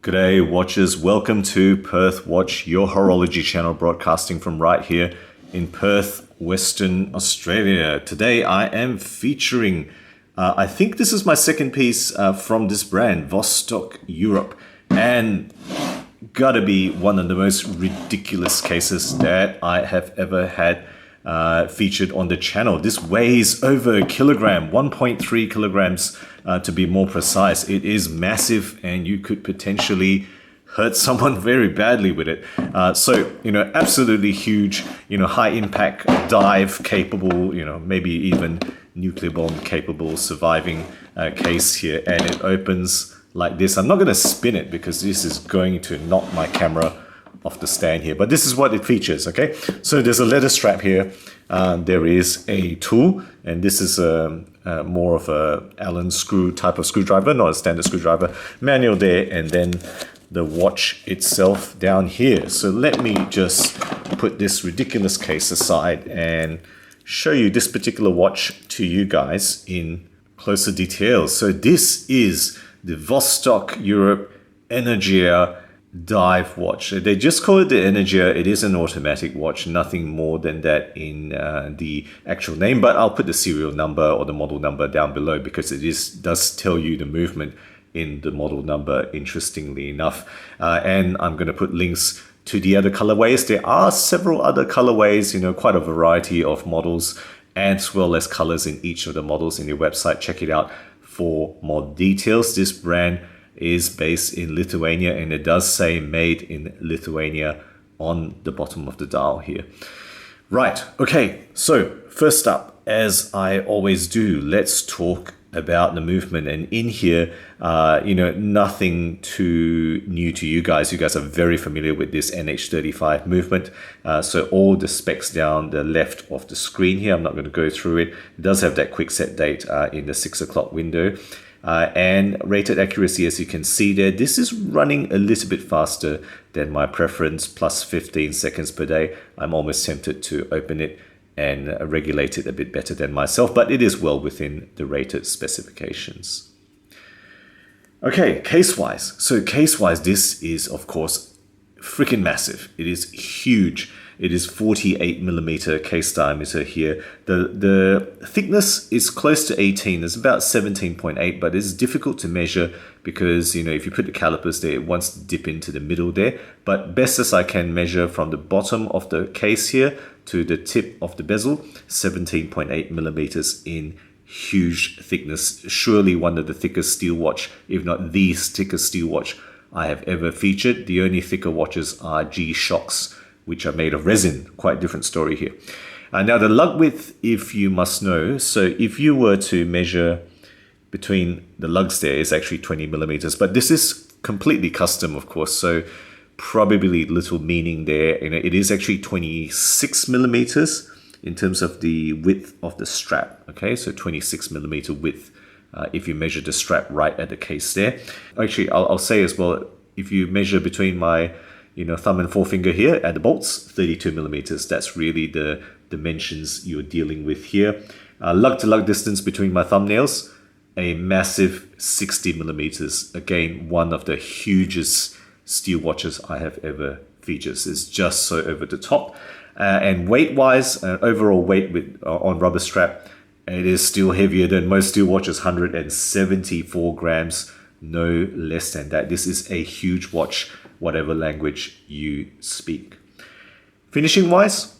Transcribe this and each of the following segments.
G'day watchers, welcome to Perth WAtch, your horology channel broadcasting from right here in Perth, Western Australia. Today I am featuring, I think this is my second piece from this brand, Vostok Europe, and gotta be one of the most ridiculous cases that I have ever had featured on the channel. This weighs over a kilogram, 1.3 kilograms to be more precise. It is massive and you could potentially hurt someone very badly with it. So, absolutely huge, high impact dive capable, maybe even nuclear bomb capable surviving case here. And it opens like this. I'm not going to spin it because this is going to knock my camera off the stand here, but this is what it features. Okay, so there's a leather strap here, there is a tool, and this is more of a Allen screw type of screwdriver, not a standard screwdriver. Manual there, and then the watch itself down here. So let me just put this ridiculous case aside and show you this particular watch to you guys in closer detail. So this is the Vostok Europe Energia dive watch. They just call it the Energia. It is an automatic watch, nothing more than that in the actual name, but I'll put the serial number or the model number down below because it does tell you the movement in the model number, interestingly enough. And I'm going to put links to the other colorways. There are several other colorways, quite a variety of models as well as colors in each of the models in your website. Check it out for more details. This brand is based in Lithuania, and it does say made in Lithuania on the bottom of the dial here. Right, okay, so first up, as I always do, let's talk about the movement. And in here, nothing too new to you guys. You guys are very familiar with this NH35 movement. So all the specs down the left of the screen here, I'm not going to go through it. It does have that quick set date in the 6 o'clock window. And rated accuracy, as you can see there, this is running a little bit faster than my preference, plus 15 seconds per day. I'm almost tempted to open it and regulate it a bit better than myself, but it is well within the rated specifications. Okay, case-wise. So case-wise, this is, of course, freaking massive. It is huge. It is 48 millimeter case diameter here. The thickness is close to 18. It's about 17.8, but it's difficult to measure because, if you put the calipers there, it wants to dip into the middle there. But best as I can measure from the bottom of the case here to the tip of the bezel, 17.8 millimeters in huge thickness. Surely one of the thickest steel watch, if not the thickest steel watch I have ever featured. The only thicker watches are G-Shocks, which are made of resin. Quite different story here. Now the lug width, if you must know, so if you were to measure between the lugs there, is actually 20 millimeters, but this is completely custom, of course, so probably little meaning there. It is actually 26 millimeters in terms of the width of the strap. Okay, so 26 millimeter width if you measure the strap right at the case there. Actually, I'll say as well, if you measure between my thumb and forefinger here at the bolts, 32 millimeters. That's really the dimensions you're dealing with here. Lug-to-lug distance between my thumbnails, a massive 60 millimeters. Again, one of the hugest steel watches I have ever featured. It's just so over the top. And weight-wise, overall weight on rubber strap, it is still heavier than most steel watches, 174 grams, no less than that. This is a huge watch, whatever language you speak. Finishing wise,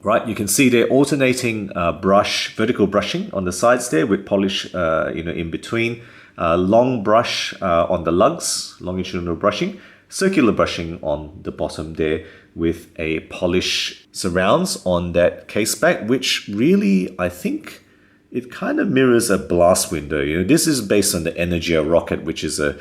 right, you can see they're alternating vertical brushing on the sides there with polish, in between. Long brush on the lugs, longitudinal brushing, circular brushing on the bottom there with a polish surrounds on that case back, which really, I think, it kind of mirrors a blast window. This is based on the Energia rocket, which is a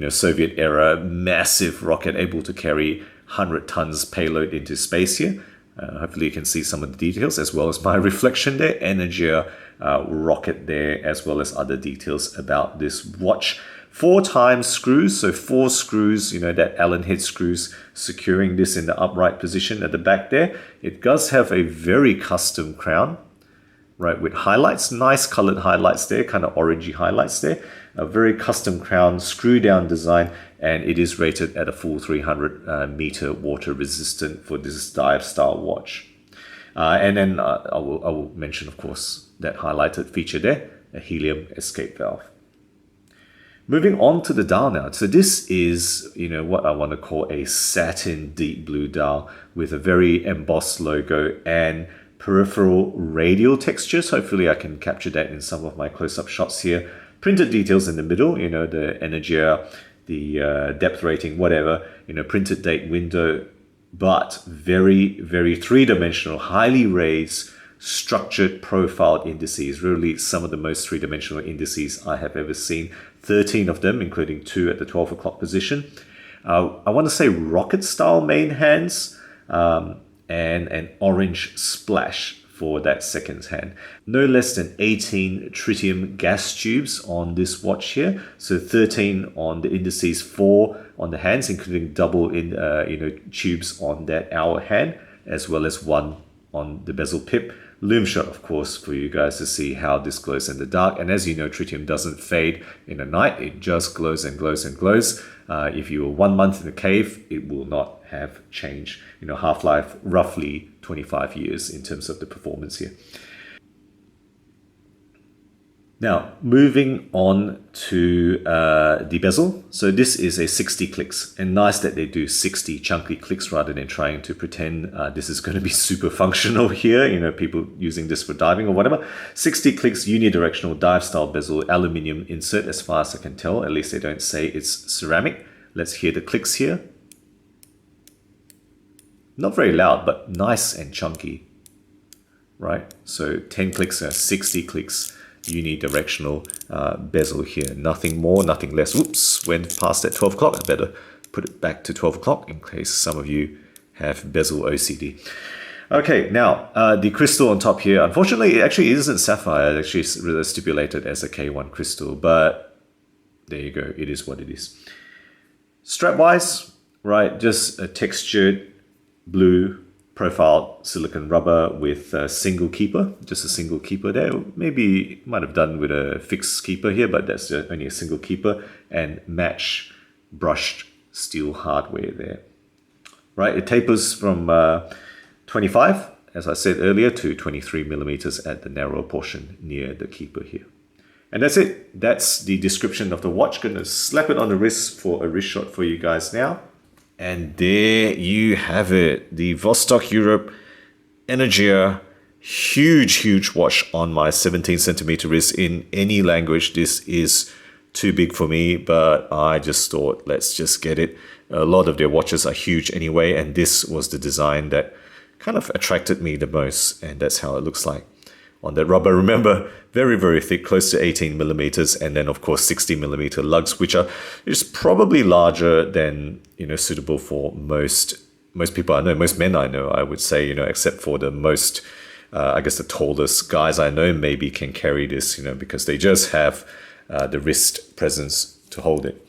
Soviet era massive rocket able to carry 100 tons payload into space here. Hopefully you can see some of the details as well as my reflection there. Energia rocket there, as well as other details about this watch. 4 times screws, so 4 screws, that Allen head screws securing this in the upright position at the back there. It does have a very custom crown, right, with highlights, nice colored highlights there, kind of orangey highlights there. A very custom crown, screw down design, and it is rated at a full 300 meter water resistant for this dive style watch. And then I will mention, of course, that highlighted feature there, a helium escape valve. Moving on to the dial now. So this is, what I want to call a satin deep blue dial with a very embossed logo and peripheral radial textures. Hopefully I can capture that in some of my close-up shots here. Printed details in the middle, the Energia, the depth rating, whatever, printed date window, but very, very three-dimensional, highly raised, structured profiled indices. Really some of the most three-dimensional indices I have ever seen. 13 of them, including 2 at the 12 o'clock position. I want to say rocket style main hands, and an orange splash for that second hand. No less than 18 tritium gas tubes on this watch here. So 13 on the indices, 4 on the hands, including double in tubes on that hour hand, as well as 1 on the bezel pip. Lume shot, of course, for you guys to see how this glows in the dark. And as you know, tritium doesn't fade in the night. It just glows and glows and glows. If you were 1 month in the cave, it will not have changed. Half-life roughly 25 years in terms of the performance here. Now, moving on to the bezel. So this is a 60 clicks, and nice that they do 60 chunky clicks rather than trying to pretend this is going to be super functional here, people using this for diving or whatever. 60 clicks, unidirectional dive style bezel, aluminium insert as far as I can tell. At least they don't say it's ceramic. Let's hear the clicks here. Not very loud, but nice and chunky, right? So 10 clicks, 60 clicks. Unidirectional bezel here. Nothing more, nothing less. Whoops, went past that 12 o'clock. I better put it back to 12 o'clock in case some of you have bezel OCD. Okay, now the crystal on top here, unfortunately, it actually isn't sapphire. It actually is stipulated as a K1 crystal, but there you go. It is what it is. Strap-wise, right, just a textured blue profiled silicon rubber with a single keeper, just a single keeper there. Maybe might have done with a fixed keeper here, but that's only a single keeper, and match brushed steel hardware there. Right, it tapers from 25, as I said earlier, to 23 millimeters at the narrower portion near the keeper here. And that's it. That's the description of the watch. Gonna slap it on the wrist for a wrist shot for you guys now. And there you have it, the Vostok Europe Energia, huge watch on my 17 centimeter wrist. In any language, this is too big for me, but I just thought, let's just get it. A lot of their watches are huge anyway, and this was the design that kind of attracted me the most, and that's how it looks like on that rubber. Remember, very thick, close to 18 millimeters, and then of course 60 millimeter lugs, which are just probably larger than suitable for most people I know, most men I know, I would say, except for the most I guess the tallest guys I know maybe can carry this, because they just have the wrist presence to hold it.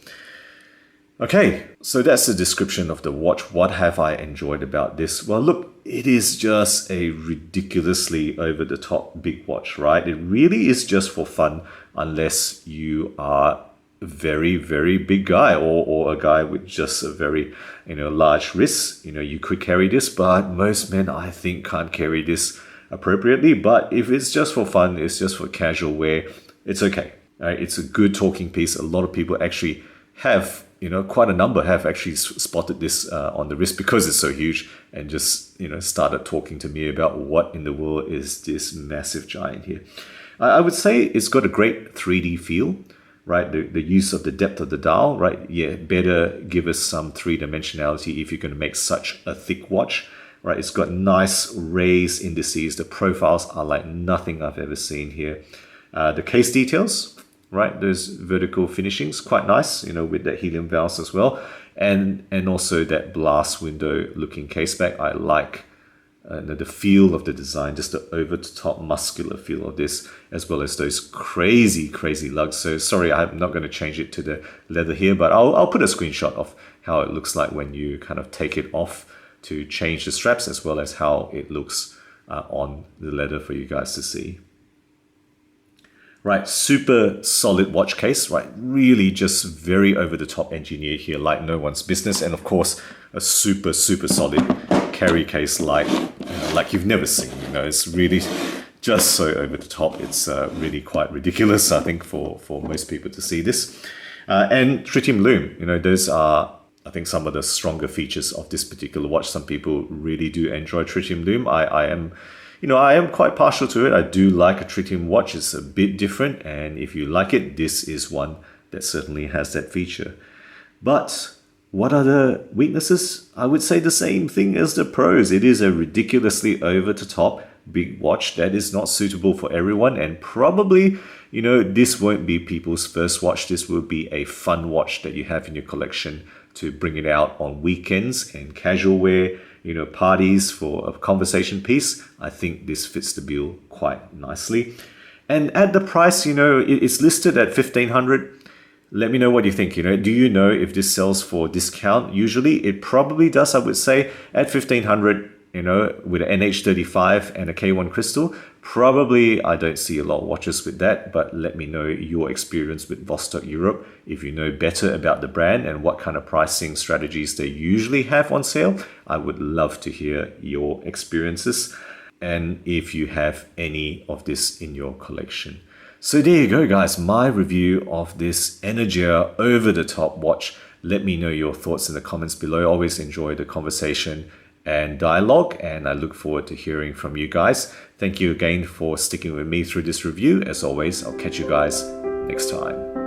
Okay, so that's the description of the watch. What have I enjoyed about this? Well, look, it is just a ridiculously over-the-top big watch, right? It really is just for fun, unless you are a very big guy or a guy with just a very large wrist. You could carry this, but most men, I think, can't carry this appropriately. But if it's just for fun, it's just for casual wear, it's okay. Right? It's a good talking piece. A lot of people actually have, quite a number have actually spotted this on the wrist because it's so huge, and just, started talking to me about what in the world is this massive giant here. I would say it's got a great 3D feel, right? The use of the depth of the dial, right? Yeah, better give us some three-dimensionality if you're going to make such a thick watch, right? It's got nice raised indices. The profiles are like nothing I've ever seen here. The case details, right? Those vertical finishings, quite nice, with that helium valves as well. And also that blast window looking case back. I like the feel of the design, just the over-the-top muscular feel of this, as well as those crazy lugs. So sorry, I'm not going to change it to the leather here, but I'll put a screenshot of how it looks like when you kind of take it off to change the straps, as well as how it looks on the leather for you guys to see. Right, super solid watch case, right? Really just very over the top engineered here, like no one's business. And of course, a super, super solid carry case like you've never seen. It's really just so over the top. It's really quite ridiculous, I think, for most people to see this. And tritium lume, those are, I think, some of the stronger features of this particular watch. Some people really do enjoy tritium lume. I am quite partial to it. I do like a tritium watch. It's a bit different, and if you like it, this is one that certainly has that feature. But what are the weaknesses? I would say the same thing as the pros. It is a ridiculously over-the-top big watch that is not suitable for everyone, and probably, this won't be people's first watch. This will be a fun watch that you have in your collection to bring it out on weekends and casual wear, parties for a conversation piece. I think this fits the bill quite nicely. And at the price, it's listed at 1,500. Let me know what you think. Do you know if this sells for discount? Usually it probably does, I would say. At 1,500, with an NH35 and a K1 crystal, probably I don't see a lot of watches with that, but let me know your experience with Vostok Europe if you know better about the brand and what kind of pricing strategies they usually have on sale. I would love to hear your experiences and if you have any of this in your collection. So there you go, guys, my review of this Energia over-the-top watch. Let me know your thoughts in the comments below. I always enjoy the conversation and dialogue, and I look forward to hearing from you guys. Thank you again for sticking with me through this review. As always, I'll catch you guys next time.